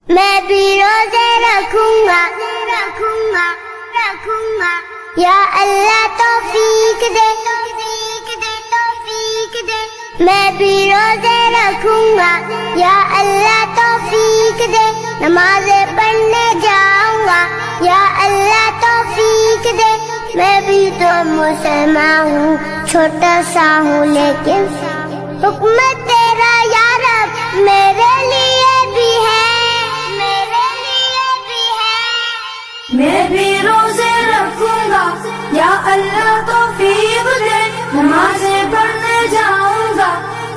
میں بھی روزے رکھوں گا یا اللہ توفیق دے میں بھی روزے رکھوں گا یا اللہ توفیق دے نمازیں پڑھنے جاؤں گا یا اللہ توفیق دے میں بھی تو مسلمان ہوں چھوٹا سا ہوں لیکن حکم تیرا یا رب میرے لیے بھی ہے میں بھی روزے رکھوں گا یا اللہ توفیق دے نمازیں پڑھنے جاؤں گا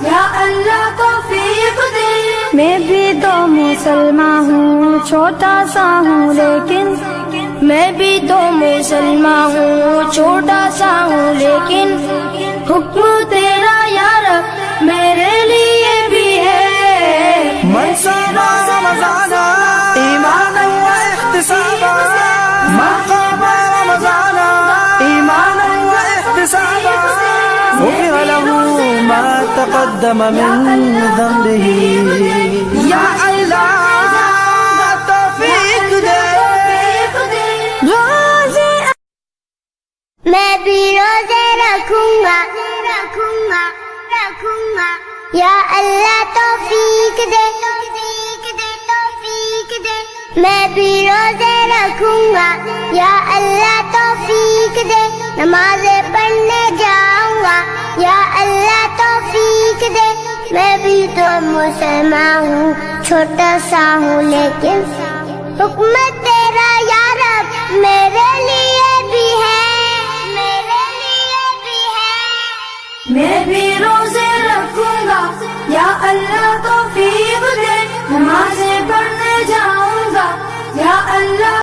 یا اللہ توفیق دے میں بھی تو مسلمان ہوں چھوٹا سا ہوں لیکن میں بھی تو مسلمان ہوں چھوٹا سا ہوں لیکن حکم تیرا یا رب میرے لیے بھی ہے من صام رمضان ایمانا و احتسابا من قام رمضان ایمانا و احتسابا غفر له ما تقدم من ذنبه یا اللہ توفیق دے میں بھی روزے رکھوں گا یا اللہ توفیق دے میں بھی روزے رکھوں گا یا اللہ توفیق دے نمازیں پڑھنے جاؤں گا یا اللہ توفیق دے میں بھی تو مسلمان ہوں چھوٹا سا ہوں لیکن حکم تیرا یا رب میرے لیے بھی ہے میں بھی روزے رکھوں گا یا اللہ توفیق دے